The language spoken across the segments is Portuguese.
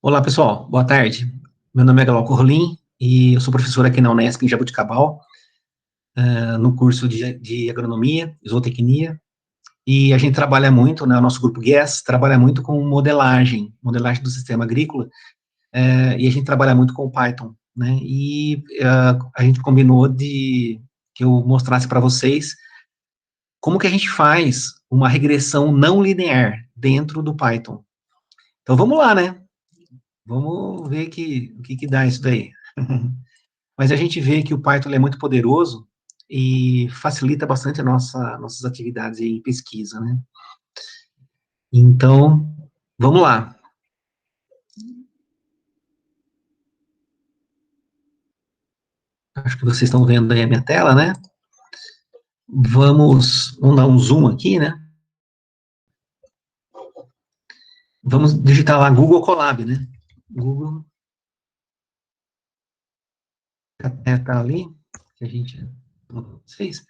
Olá, pessoal. Boa tarde. Meu nome é Glauco Rolim e eu sou professor aqui na Unesp, em Jaboticabal, no curso de Agronomia, Zootecnia. E a gente trabalha muito, né, o nosso grupo GUES trabalha muito com modelagem do sistema agrícola, e a gente trabalha muito com o Python, né? E a gente combinou de que eu mostrasse para vocês como que a gente faz uma regressão não linear dentro do Python. Então vamos lá, né? Vamos ver o que dá isso daí. Mas a gente vê que o Python é muito poderoso e facilita bastante nossas atividades em pesquisa, né? Então, vamos lá. Acho que vocês estão vendo aí a minha tela, né? Vamos dar um zoom aqui, né? Vamos digitar lá Google Colab, né? Google, tá ali, que a gente fez.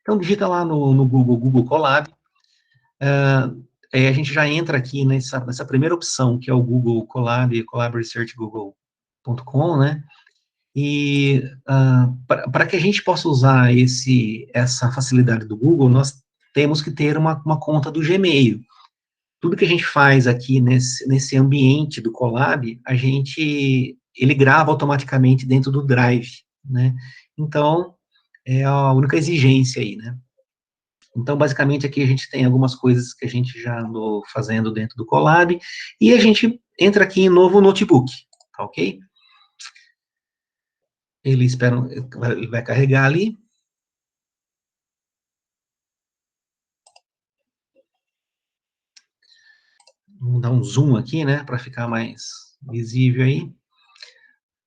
Então, digita lá no Google Colab. A gente já entra aqui nessa primeira opção, que é o Google Colab, Colab Research Google.com, né? E para que a gente possa usar essa facilidade do Google, nós temos que ter uma conta do Gmail. Tudo que a gente faz aqui nesse ambiente do Colab, ele grava automaticamente dentro do Drive, né? Então, é a única exigência aí, né? Então, basicamente, aqui a gente tem algumas coisas que a gente já andou fazendo dentro do Colab, e a gente entra aqui em novo notebook, tá ok? Ele vai carregar ali. Vamos dar um zoom aqui, né, para ficar mais visível aí.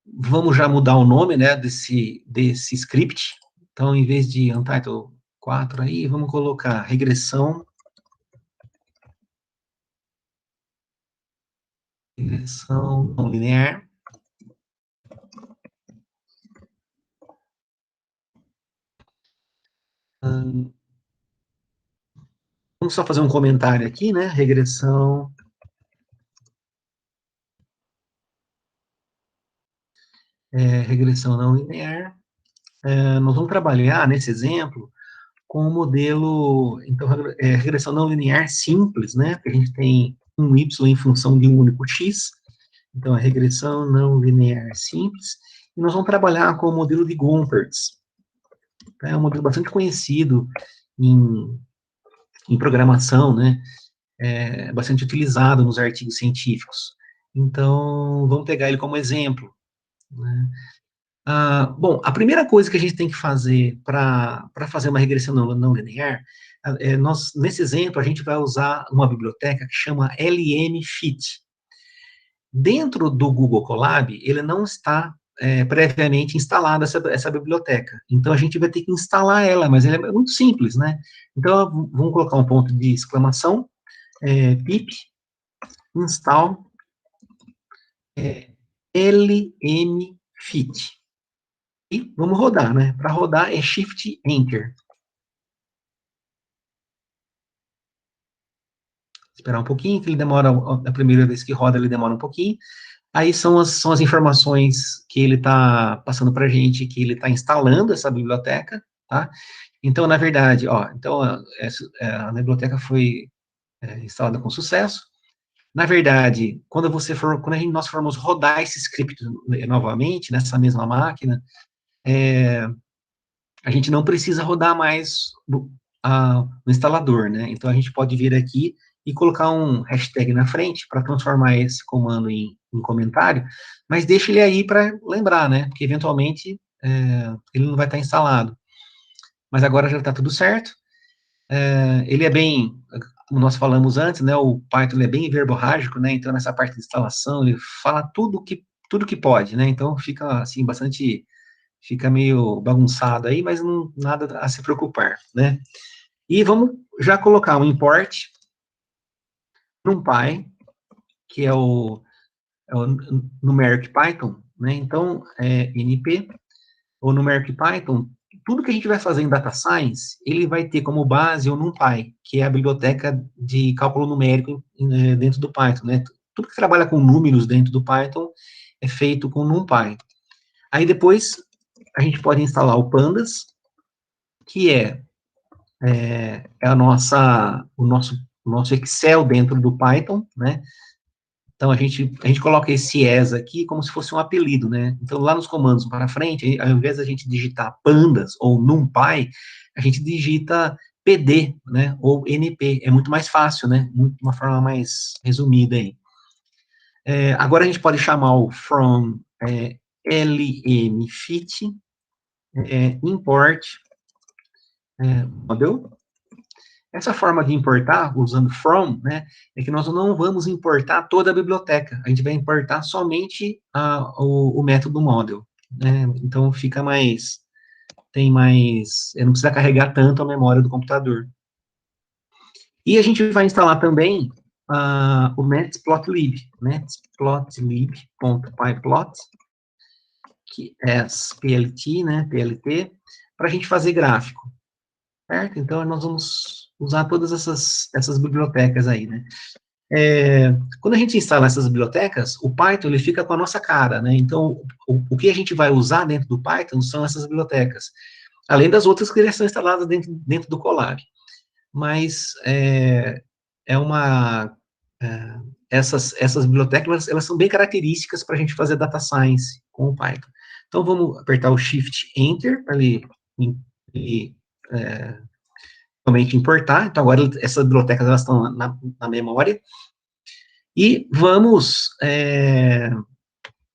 Vamos já mudar o nome, né, desse script. Então, em vez de Untitled 4 aí, vamos colocar regressão não linear. Vamos só fazer um comentário aqui, né, regressão não linear. Nós vamos trabalhar, nesse exemplo, com o modelo, então, regressão não linear simples, né, porque a gente tem um y em função de um único x, então, a regressão não linear simples, e nós vamos trabalhar com o modelo de Gompertz, tá? É um modelo bastante conhecido em programação, né, bastante utilizado nos artigos científicos. Então, vamos pegar ele como exemplo, né? Bom, a primeira coisa que a gente tem que fazer para fazer uma regressão não linear, nesse exemplo, a gente vai usar uma biblioteca que chama LMFIT. Dentro do Google Colab, ele não está previamente instalada essa biblioteca. Então, a gente vai ter que instalar ela, mas ela é muito simples, né? Então, vamos colocar um ponto de exclamação, pip install lmfit. E vamos rodar, né? Para rodar é Shift Enter. Esperar um pouquinho, que ele demora, a primeira vez que roda, ele demora um pouquinho. Aí são as informações que ele está passando para a gente, que ele está instalando essa biblioteca, tá? Então, na verdade, a biblioteca foi instalada com sucesso. Na verdade, nós formos rodar esse script novamente, nessa mesma máquina, a gente não precisa rodar mais no instalador, né? Então, a gente pode vir aqui e colocar um hashtag na frente para transformar esse comando em comentário, mas deixa ele aí para lembrar, né? Porque, eventualmente, ele não vai estar instalado. Mas agora já está tudo certo. Ele é bem, como nós falamos antes, né? O Python é bem verborrágico, né? Então, nessa parte de instalação, ele fala tudo que pode, né? Então, fica, assim, fica meio bagunçado aí, mas nada a se preocupar, né? E vamos já colocar um import NumPy, que é o Numeric Python, né? Então, NP, ou Numeric Python, tudo que a gente vai fazer em Data Science, ele vai ter como base o NumPy, que é a biblioteca de cálculo numérico dentro do Python, né? tudo que trabalha com números dentro do Python é feito com NumPy. Aí depois a gente pode instalar o Pandas, que é o nosso Excel dentro do Python, né? Então, a gente coloca esse ES aqui como se fosse um apelido, né? Então, lá nos comandos para frente, ao invés da gente digitar pandas ou numpy, a gente digita PD, né? Ou NP. É muito mais fácil, né? Uma forma mais resumida aí. Agora, a gente pode chamar o from lmfit import model. Essa forma de importar, usando from, né, é que nós não vamos importar toda a biblioteca, a gente vai importar somente o método model, né, então fica mais, não precisa carregar tanto a memória do computador. E a gente vai instalar também o matplotlib, matplotlib.pyplot, que é PLT, né, PLT, para a gente fazer gráfico, certo? Então, nós vamos usar todas essas bibliotecas aí, né? Quando a gente instala essas bibliotecas, o Python, ele fica com a nossa cara, né? Então, o que a gente vai usar dentro do Python são essas bibliotecas, além das outras que já são instaladas dentro do Colab. Mas, essas bibliotecas, elas são bem características para a gente fazer data science com o Python. Então, vamos apertar o Shift Enter para ele realmente importar. Então, agora essas bibliotecas elas estão na memória. E vamos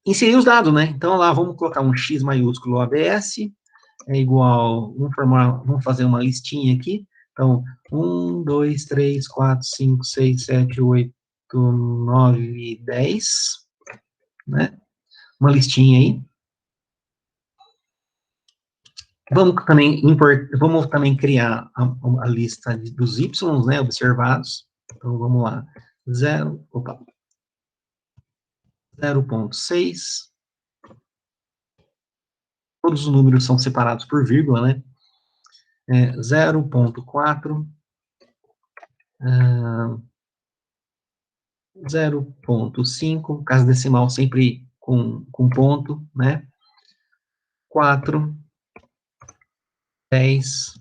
inserir os dados, né? Então, lá, vamos colocar um X maiúsculo ABS, é igual, vamos fazer uma listinha aqui. Então, 1, 2, 3, 4, 5, 6, 7, 8, 9, 10, né? Uma listinha aí. Vamos também criar a lista dos Y, né, observados. Então, vamos lá. 0.6. Todos os números são separados por vírgula, né? 0.4. 0.5, casa decimal sempre com ponto, né? 4, 10,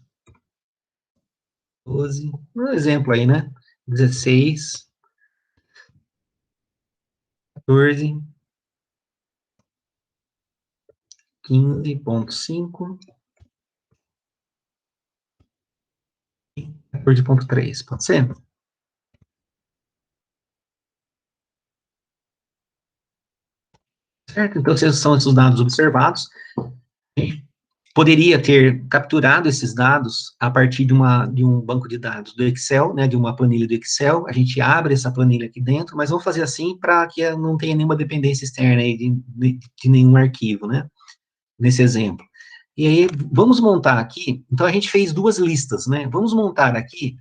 12, um exemplo aí, né? 16, 14, 15.5, 14.3, pode ser? Certo? Então, esses são esses dados observados. A gente poderia ter capturado esses dados a partir de um banco de dados do Excel, né, de uma planilha do Excel. A gente abre essa planilha aqui dentro, mas vamos fazer assim para que não tenha nenhuma dependência externa aí de nenhum arquivo, né, nesse exemplo. E aí, vamos montar aqui, então a gente fez duas listas, né, vamos montar aqui,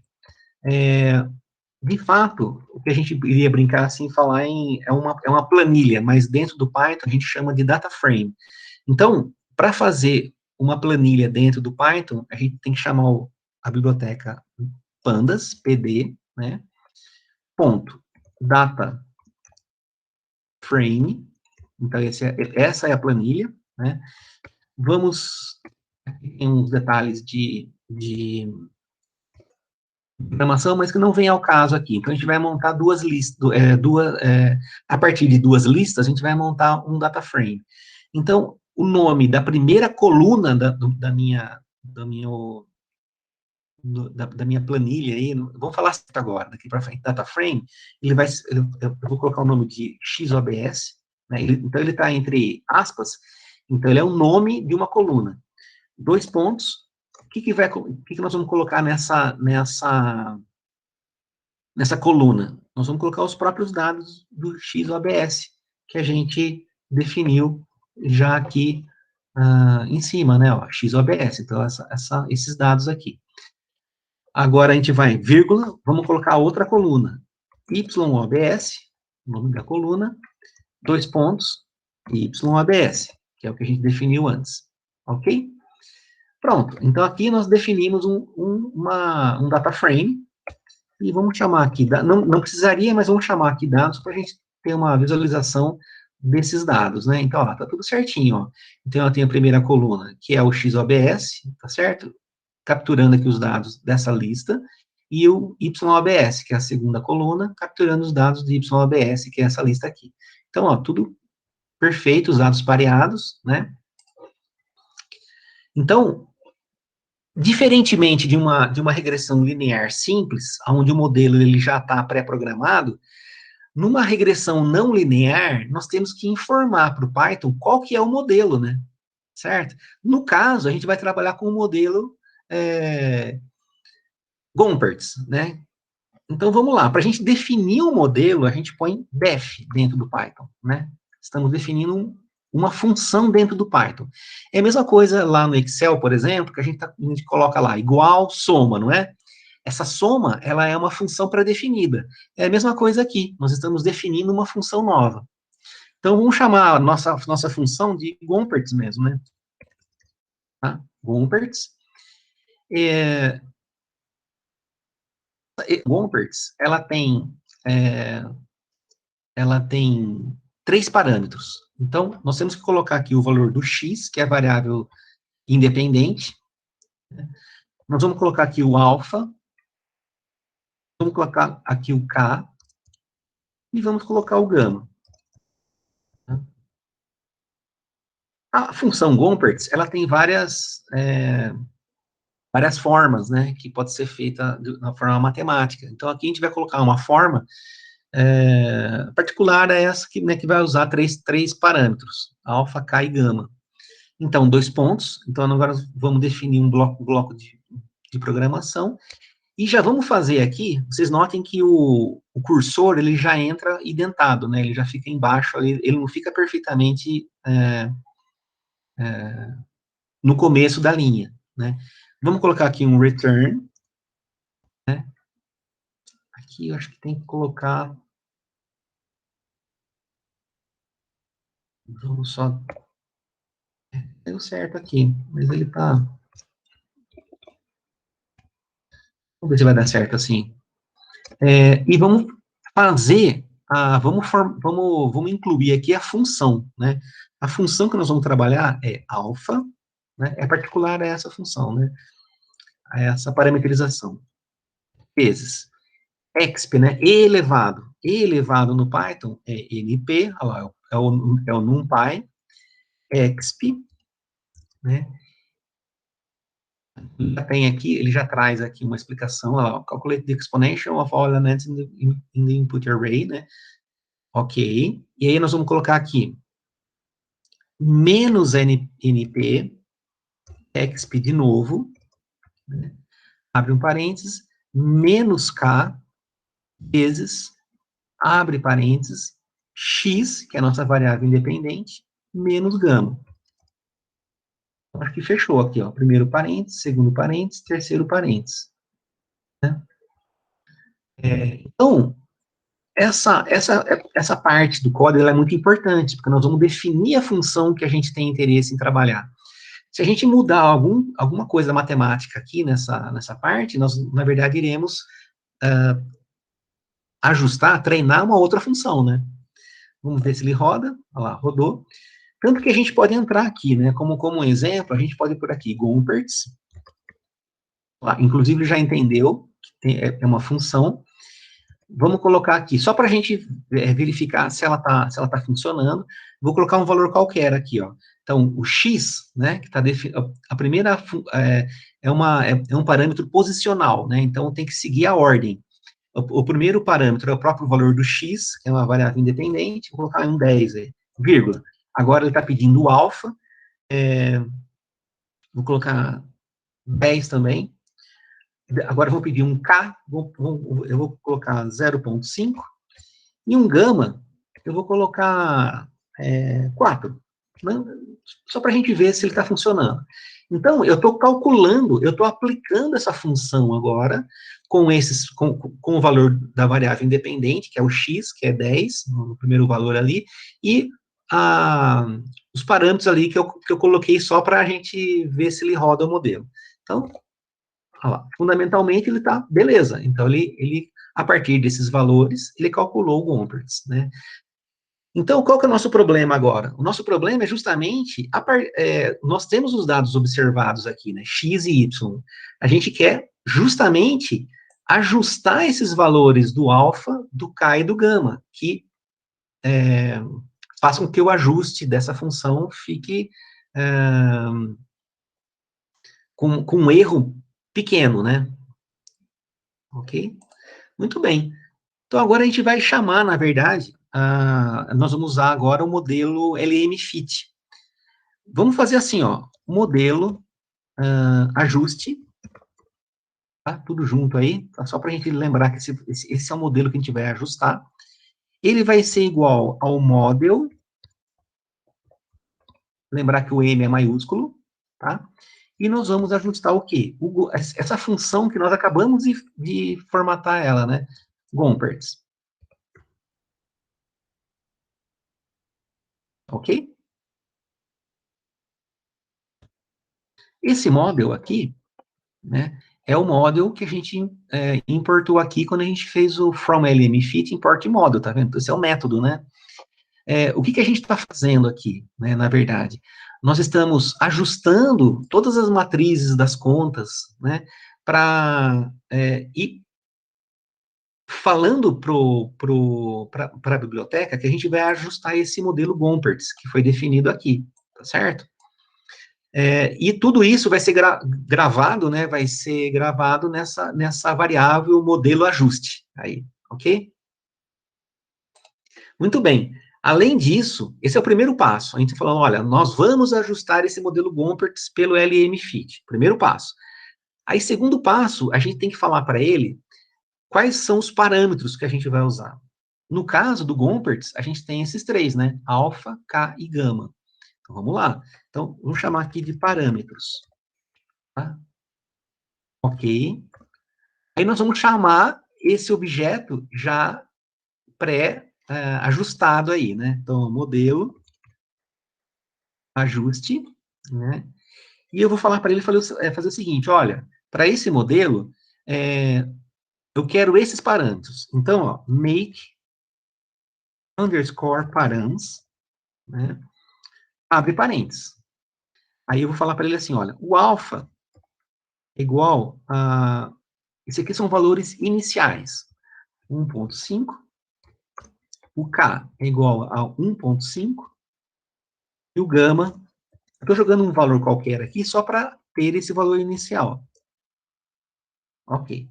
de fato, o que a gente iria brincar assim, falar é uma planilha, mas dentro do Python a gente chama de data frame. Então, para fazer uma planilha dentro do Python, a gente tem que chamar a biblioteca pandas, pd, né, ponto, data frame, então essa é a planilha, né, vamos, aqui tem uns detalhes de programação, mas que não vem ao caso aqui, então a gente vai montar duas listas, a partir de duas listas, a gente vai montar um data frame. Então, o nome da primeira coluna da minha planilha aí, vamos falar agora, daqui para frente, data frame, eu vou colocar o nome de XOBS, né, então ele está entre aspas, então ele é o nome de uma coluna. 2 pontos, o que nós vamos colocar nessa coluna? Nós vamos colocar os próprios dados do XOBS, que a gente definiu já aqui em cima, né, ó, XOBS, então esses dados aqui. Agora a gente vai, vírgula, vamos colocar outra coluna, YOBS, nome da coluna, 2 pontos, YOBS, que é o que a gente definiu antes, ok? Pronto, então aqui nós definimos um data frame, e vamos chamar aqui, não precisaria, mas vamos chamar aqui dados para a gente ter uma visualização desses dados, né? Então, ó, tá tudo certinho, ó. Então, eu tenho a primeira coluna, que é o XOBS, tá certo? Capturando aqui os dados dessa lista, e o YOBS, que é a segunda coluna, capturando os dados de YOBS, que é essa lista aqui. Então, ó, tudo perfeito, os dados pareados, né? Então, diferentemente de uma regressão linear simples, onde o modelo ele já está pré-programado, numa regressão não linear, nós temos que informar para o Python qual que é o modelo, né? Certo? No caso, a gente vai trabalhar com o modelo Gompertz, né? Então, vamos lá. Para a gente definir o modelo, a gente põe def dentro do Python, né? Estamos definindo uma função dentro do Python. É a mesma coisa lá no Excel, por exemplo, que a gente coloca lá, igual soma, não é? Essa soma, ela é uma função pré-definida. É a mesma coisa aqui, nós estamos definindo uma função nova. Então, vamos chamar a nossa função de Gompertz mesmo, né? Tá? Gompertz. Gompertz, ela tem 3 parâmetros. Então, nós temos que colocar aqui o valor do x, que é a variável independente. Né? Nós vamos colocar aqui o alfa, vamos colocar aqui o k, e vamos colocar o gama. A função Gompertz, ela tem várias formas, né, que pode ser feita na forma matemática. Então, aqui a gente vai colocar uma forma particular, é essa que, né, que vai usar três parâmetros, alfa, k e gama. Então, 2 pontos. Então, agora vamos definir um bloco de programação. E já vamos fazer aqui, vocês notem que o cursor, ele já entra identado, né? Ele já fica embaixo, ele não fica perfeitamente no começo da linha, né? Vamos colocar aqui um return, né? Aqui eu acho que tem que colocar... Vamos só... Deu certo aqui, mas ele tá... Vamos ver se vai dar certo assim. E vamos fazer, vamos incluir aqui a função, né? A função que nós vamos trabalhar é alfa, né? É particular a essa função, né? A essa parametrização. Vezes exp, né? E elevado no Python é np, olha lá, é o numpy, exp, né? Ele já traz aqui uma explicação, olha lá, calculate the exponential of all elements in the input array, né? Ok. E aí nós vamos colocar aqui menos np, exp de novo, né? Abre um parênteses, menos k, vezes, abre parênteses, x, que é a nossa variável independente, menos gama. Acho que fechou aqui, ó. Primeiro parênteses, segundo parênteses, terceiro parênteses. Né? Então, essa parte do código é muito importante, porque nós vamos definir a função que a gente tem interesse em trabalhar. Se a gente mudar alguma coisa matemática aqui nessa parte, nós, na verdade, iremos ajustar, treinar uma outra função, né? Vamos ver se ele roda. Olha lá, rodou. Tanto que a gente pode entrar aqui, né? Como um exemplo, a gente pode por aqui, Gompertz. Inclusive, já entendeu que é uma função. Vamos colocar aqui, só para a gente verificar se ela tá funcionando, vou colocar um valor qualquer aqui, ó. Então, o x, né, que está a primeira é um parâmetro posicional, né, então tem que seguir a ordem. O primeiro parâmetro é o próprio valor do x, que é uma variável independente, vou colocar um 10 aí, vírgula. Agora ele está pedindo o alfa, vou colocar 10 também. Agora eu vou pedir um K, eu vou colocar 0,5, e um gama, eu vou colocar 4, né? Só para a gente ver se ele está funcionando. Então, eu estou calculando, eu estou aplicando essa função agora, com o valor da variável independente, que é o x, que é 10, no primeiro valor ali, e os parâmetros ali que eu coloquei só para a gente ver se ele roda o modelo. Então, fundamentalmente ele está, beleza, então ele, a partir desses valores, ele calculou o Gompertz, né? Então, qual que é o nosso problema agora? O nosso problema é justamente, nós temos os dados observados aqui, né, x e y. A gente quer justamente ajustar esses valores do alfa, do k e do gama, que façam com que o ajuste dessa função fique com um erro pequeno, né? Ok? Muito bem. Então, agora a gente vai chamar, na verdade, nós vamos usar agora o modelo LM-FIT. Vamos fazer assim, ó, modelo, ajuste, tá? Tudo junto aí, tá? Só para a gente lembrar que esse é o modelo que a gente vai ajustar. Ele vai ser igual ao model, lembrar que o M é maiúsculo, tá? E nós vamos ajustar o quê? Essa função que nós acabamos de formatar ela, né? Gompertz. Ok? Esse model aqui, né, é o model que a gente importou aqui quando a gente fez o from LM-FIT import model, tá vendo? Esse é o método, né? O que a gente está fazendo aqui, né, na verdade? Nós estamos ajustando todas as matrizes das contas, né, para ir falando para a biblioteca que a gente vai ajustar esse modelo Gompertz, que foi definido aqui, tá certo? E tudo isso vai ser gravado, né, vai ser gravado nessa variável modelo ajuste, aí, ok? Muito bem. Além disso, esse é o primeiro passo. A gente falando, olha, nós vamos ajustar esse modelo Gompertz pelo LM-FIT. Primeiro passo. Aí, segundo passo, a gente tem que falar para ele quais são os parâmetros que a gente vai usar. No caso do Gompertz, a gente tem esses três, né? Alfa, K e gama. Então, vamos lá. Então, vamos chamar aqui de parâmetros. Tá? Ok. Aí nós vamos chamar esse objeto já pré-ajustado aí, né? Então, modelo, ajuste, né? E eu vou falar para ele fazer o seguinte, olha, para esse modelo, eu quero esses parâmetros. Então, ó, make underscore params, né? Abre parênteses. Aí eu vou falar para ele assim, olha, o alfa é igual a... Esse aqui são valores iniciais. 1.5. O K é igual a 1.5. E o gama, eu estou jogando um valor qualquer aqui só para ter esse valor inicial. Ok.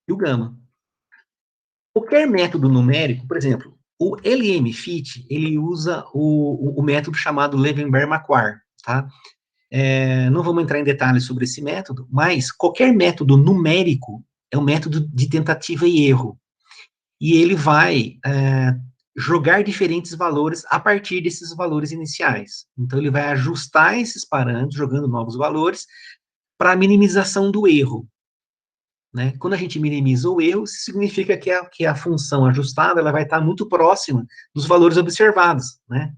E o gama. Qualquer método numérico, por exemplo, o LM-FIT, ele usa o método chamado Levenberg-Marquardt, tá? Não vamos entrar em detalhes sobre esse método, mas qualquer método numérico é um método de tentativa e erro. E ele vai jogar diferentes valores a partir desses valores iniciais. Então, ele vai ajustar esses parâmetros, jogando novos valores, para a minimização do erro. Né? Quando a gente minimiza o erro, significa que a função ajustada ela vai estar muito próxima dos valores observados. Né?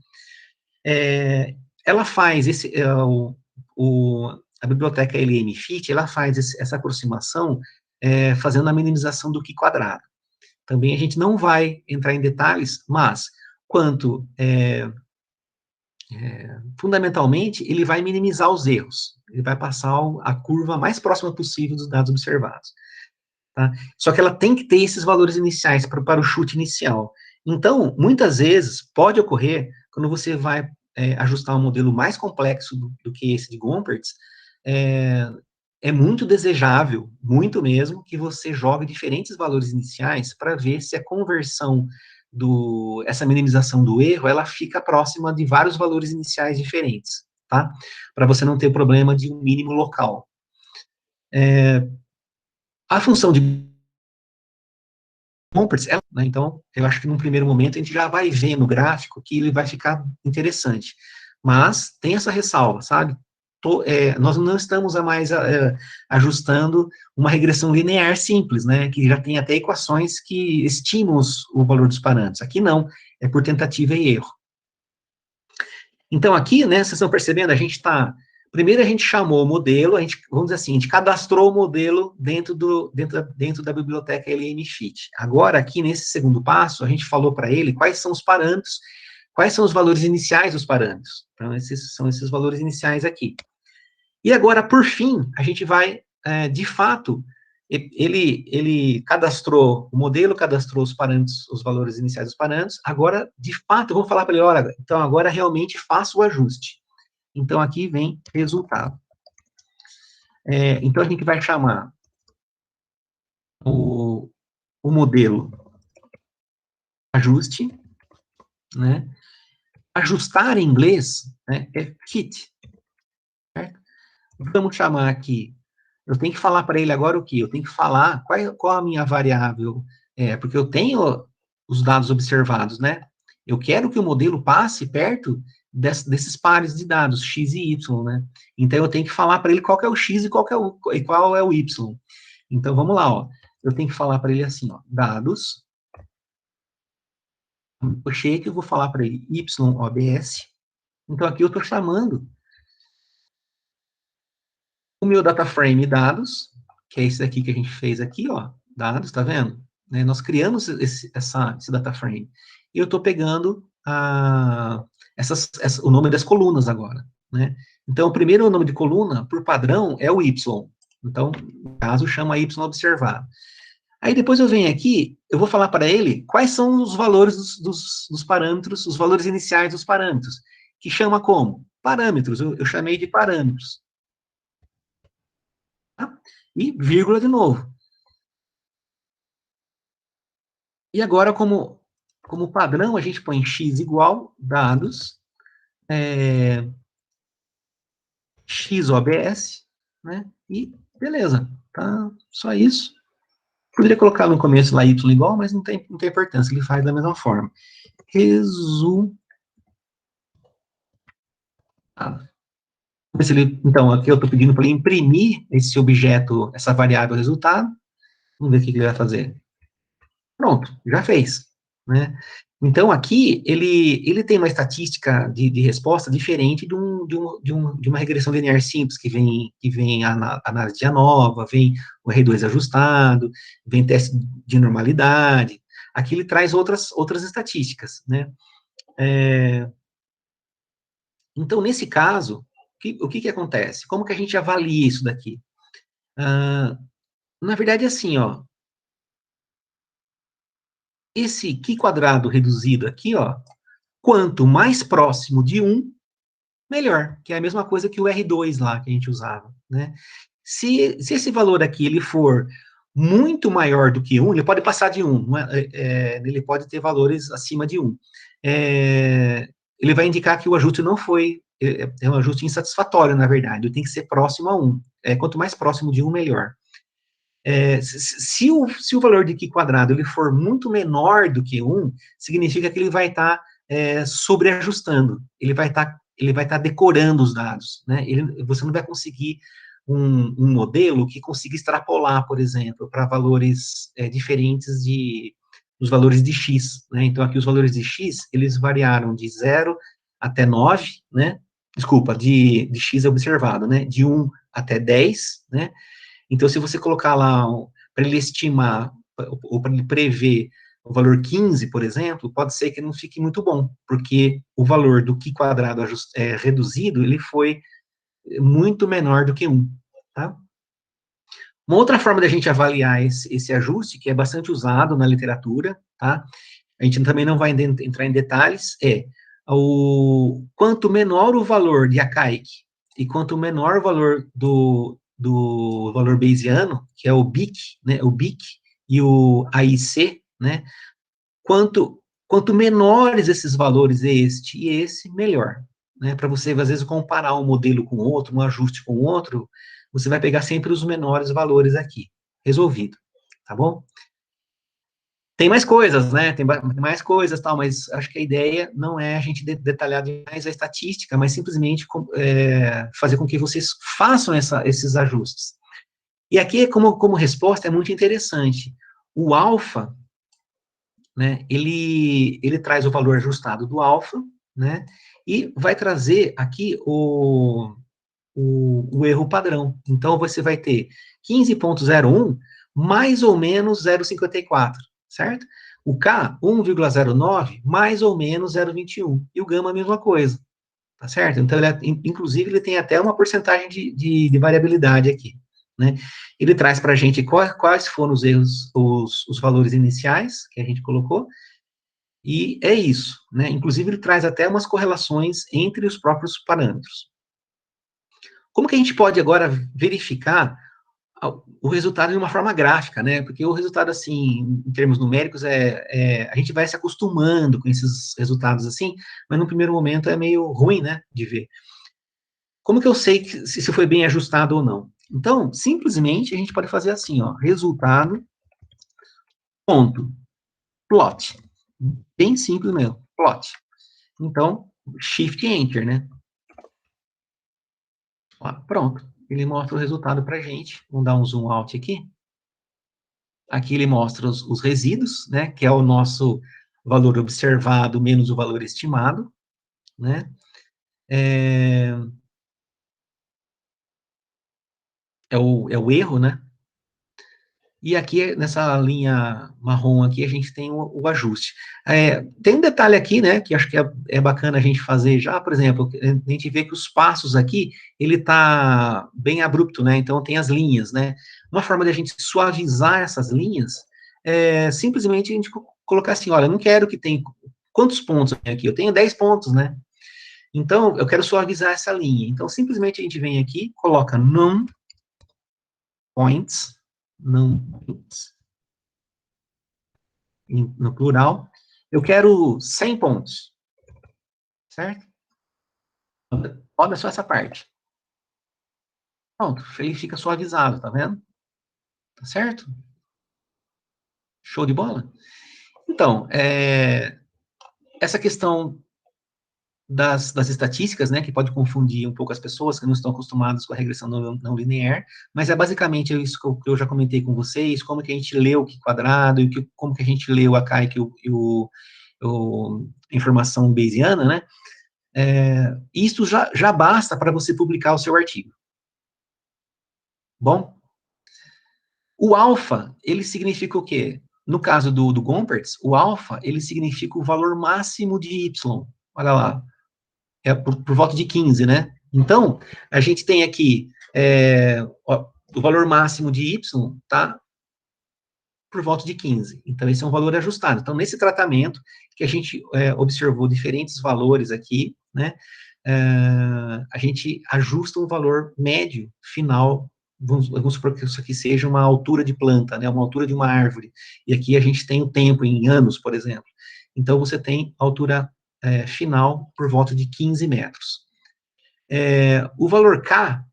Ela faz a biblioteca LM-FIT, ela faz essa aproximação fazendo a minimização do Q quadrado. Também a gente não vai entrar em detalhes, mas fundamentalmente, ele vai minimizar os erros. Ele vai passar a curva mais próxima possível dos dados observados. Tá? Só que ela tem que ter esses valores iniciais para o chute inicial. Então, muitas vezes, pode ocorrer, quando você vai ajustar um modelo mais complexo do que esse de Gompertz, é muito desejável, muito mesmo, que você jogue diferentes valores iniciais para ver se a conversão essa minimização do erro, ela fica próxima de vários valores iniciais diferentes, tá? Para você não ter problema de um mínimo local. A função de Gompertz, né, então, eu acho que num primeiro momento a gente já vai ver no gráfico que ele vai ficar interessante. Mas tem essa ressalva, sabe? Nós não estamos mais ajustando uma regressão linear simples, né? Que já tem até equações que estimam o valor dos parâmetros. Aqui não, é por tentativa e erro. Então aqui, né, vocês estão percebendo, a gente está primeiro a gente chamou o modelo, vamos dizer assim, a gente cadastrou o modelo dentro da biblioteca LMFIT. Agora, aqui nesse segundo passo, a gente falou para ele quais são os parâmetros, quais são os valores iniciais dos parâmetros. Então, esses são esses valores iniciais aqui. E agora, por fim, a gente vai, de fato, ele cadastrou o modelo, cadastrou os parâmetros, os valores iniciais dos parâmetros, agora, de fato, eu vou falar para ele, olha, então agora realmente faça o ajuste. Então, aqui vem resultado. Então, a gente vai chamar o modelo ajuste, né? Ajustar em inglês, né, é fit, certo? Vamos chamar aqui, eu tenho que falar para ele agora o quê? Eu tenho que falar qual a minha variável, porque eu tenho os dados observados, né? Eu quero que o modelo passe perto desses pares de dados, x e y, né? Então, eu tenho que falar para ele qual que é o x e qual é o y. Então, vamos lá, ó. Eu tenho que falar para ele assim, ó, dados, o shake, eu vou falar para ele YOBS. Então, aqui eu estou chamando o meu data frame dados, que é esse daqui que a gente fez aqui, ó, dados, tá vendo? Né, nós criamos esse data frame. E eu estou pegando o nome das colunas agora, né? Então, o primeiro nome de coluna, por padrão, é o Y. Então, no caso, chama Y observado. Aí depois eu venho aqui, eu vou falar para ele quais são os valores dos parâmetros, os valores iniciais dos parâmetros, que chama como? Parâmetros, eu chamei de parâmetros. Tá? E vírgula de novo. E agora, como padrão, a gente põe x igual, dados, xobs, né? E beleza, tá? Só isso. Poderia colocar no começo lá y igual, mas não tem importância, ele faz da mesma forma. Resultado. Então, aqui eu estou pedindo para ele imprimir esse objeto, essa variável resultado. Vamos ver o que ele vai fazer. Pronto, já fez, né? Então, aqui, ele tem uma estatística de resposta diferente de uma regressão linear simples, que vem a análise de ANOVA, vem o R2 ajustado, vem teste de normalidade. Aqui ele traz outras estatísticas, né? Então, nesse caso, o que acontece? Como que a gente avalia isso daqui? Na verdade, é assim, ó, esse Q quadrado reduzido aqui, ó, quanto mais próximo de 1, melhor, que é a mesma coisa que o R2 lá, que a gente usava, né? Se esse valor aqui, ele for muito maior do que 1, ele pode passar de 1, ele pode ter valores acima de 1. Ele vai indicar que o ajuste não foi, é um ajuste insatisfatório, na verdade, ele tem que ser próximo a 1. Quanto mais próximo de 1, melhor. Se o valor de Q quadrado ele for muito menor do que 1, significa que ele vai estar sobreajustando, ele vai estar decorando os dados, né? Você não vai conseguir um modelo que consiga extrapolar, por exemplo, para valores diferentes dos valores de x, né? Então, aqui os valores de x, eles variaram de 0 até 9, né? Desculpa, de x observado, né? De 1 até 10, né? Então, se você colocar lá, para ele estimar, ou para ele prever o valor 15, por exemplo, pode ser que não fique muito bom, porque o valor do Q quadrado reduzido, ele foi muito menor do que 1, tá? Uma outra forma da gente avaliar esse ajuste, que é bastante usado na literatura, tá? A gente também não vai entrar em detalhes, quanto menor o valor de Akaic e quanto menor o valor do valor Bayesiano, que é o BIC, né, o BIC e o AIC, né, quanto menores esses valores, este e esse, melhor, né, para você, às vezes, comparar um modelo com outro, um ajuste com outro, você vai pegar sempre os menores valores aqui, resolvido, tá bom? Tem mais coisas, né? Tem mais coisas, tal, mas acho que a ideia não é a gente detalhar demais a estatística, mas simplesmente fazer com que vocês façam esses ajustes. E aqui, como resposta, é muito interessante. O alfa, né, ele traz o valor ajustado do alfa, né, e vai trazer aqui o erro padrão. Então, você vai ter 15,01 mais ou menos 0,54, certo? O K, 1,09 mais ou menos 0,21. E o gama, a mesma coisa, tá certo? Então, inclusive, ele tem até uma porcentagem de variabilidade aqui, né? Ele traz para a gente quais foram os erros, os valores iniciais que a gente colocou, e é isso, né? Inclusive, ele traz até umas correlações entre os próprios parâmetros. Como que a gente pode agora verificar o resultado de uma forma gráfica, né? Porque o resultado, assim, em termos numéricos, a gente vai se acostumando com esses resultados assim, mas no primeiro momento é meio ruim, né, de ver. Como que eu sei se foi bem ajustado ou não? Então, simplesmente, a gente pode fazer assim, ó, resultado, ponto, plot. Bem simples mesmo, plot. Então, Shift Enter, né? Ó, pronto. Ele mostra o resultado para a gente. Vamos dar um zoom out aqui. Aqui ele mostra os resíduos, né, que é o nosso valor observado menos o valor estimado, né, é o erro, né, e aqui, nessa linha marrom aqui, a gente tem o ajuste. Tem um detalhe aqui, né, que acho que é bacana a gente fazer já, por exemplo, a gente vê que os passos aqui, ele tá bem abrupto, né, então tem as linhas, né. Uma forma de a gente suavizar essas linhas é simplesmente a gente colocar assim, olha, eu não quero que tenha, quantos pontos eu tenho aqui? Eu tenho 10 pontos, né, então eu quero suavizar essa linha. Então, simplesmente a gente vem aqui, coloca num points, no plural, eu quero 100 pontos, certo? Olha só essa parte. Pronto, ele fica suavizado, tá vendo? Tá certo? Show de bola? Então, essa questão das estatísticas, né, que pode confundir um pouco as pessoas que não estão acostumadas com a regressão não linear, mas é basicamente isso que eu já comentei com vocês, como que a gente lê o Q quadrado, e como que a gente lê o AK informação bayesiana, né, isso já basta para você publicar o seu artigo. Bom, o alfa, ele significa o quê? No caso do Gompertz, o alfa, ele significa o valor máximo de y. Olha lá, por volta de 15, né? Então, a gente tem aqui o valor máximo de y, tá? Por volta de 15. Então, esse é um valor ajustado. Então, nesse tratamento, que a gente observou diferentes valores aqui, né? A gente ajusta um valor médio final. Vamos supor que isso aqui seja uma altura de planta, né? Uma altura de uma árvore. E aqui a gente tem o tempo em anos, por exemplo. Então, você tem a altura final por volta de 15 metros. O valor K,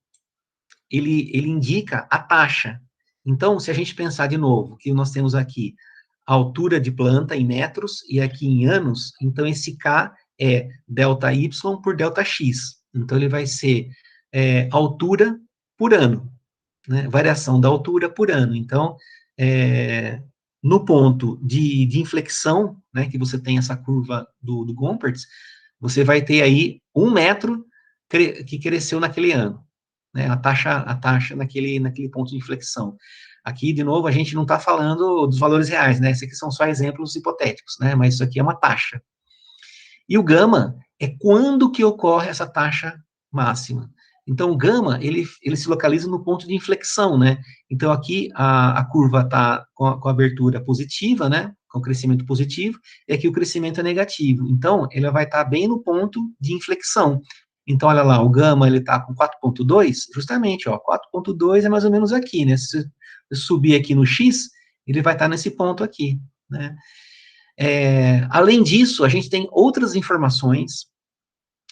ele indica a taxa. Então, se a gente pensar de novo, que nós temos aqui a altura de planta em metros e aqui em anos, então esse K é delta Y por delta X. Então, ele vai ser altura por ano, né? Variação da altura por ano. Então, no ponto de inflexão, né, que você tem essa curva do Gompertz, você vai ter aí 1 metro que cresceu naquele ano, né, a taxa naquele ponto de inflexão. Aqui, de novo, a gente não está falando dos valores reais, né, esses aqui são só exemplos hipotéticos, né, mas isso aqui é uma taxa. E o gama é quando que ocorre essa taxa máxima. Então, o gama, ele se localiza no ponto de inflexão, né? Então, aqui a curva está com a abertura positiva, né? Com crescimento positivo, e aqui o crescimento é negativo. Então, ele vai estar bem no ponto de inflexão. Então, olha lá, o gama, ele está com 4,2, justamente, ó, 4,2 é mais ou menos aqui, né? Se eu subir aqui no X, ele vai estar nesse ponto aqui, né? Além disso, a gente tem outras informações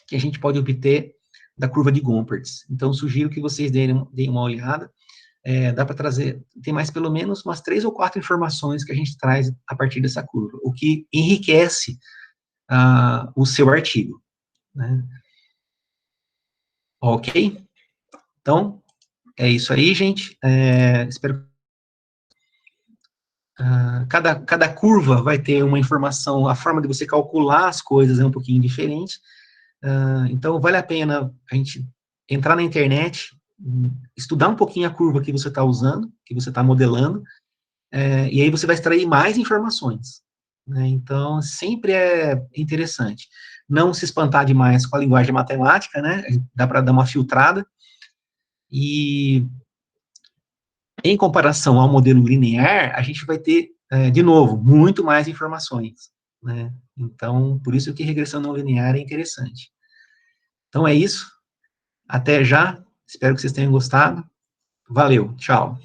que a gente pode obter da curva de Gompertz. Então, sugiro que vocês deem uma olhada. Dá para trazer, tem mais pelo menos umas 3 ou 4 informações que a gente traz a partir dessa curva, o que enriquece o seu artigo, né? Ok? Então, é isso aí, gente. Espero. Cada curva vai ter uma informação, a forma de você calcular as coisas é um pouquinho diferente. Então, vale a pena a gente entrar na internet, estudar um pouquinho a curva que você está usando, que você está modelando, e aí você vai extrair mais informações, né? Então, sempre é interessante. Não se espantar demais com a linguagem matemática, né? Dá para dar uma filtrada. E, em comparação ao modelo linear, a gente vai ter, de novo, muito mais informações, né? Então, por isso que regressão não linear é interessante. Então, é isso. Até já. Espero que vocês tenham gostado. Valeu. Tchau.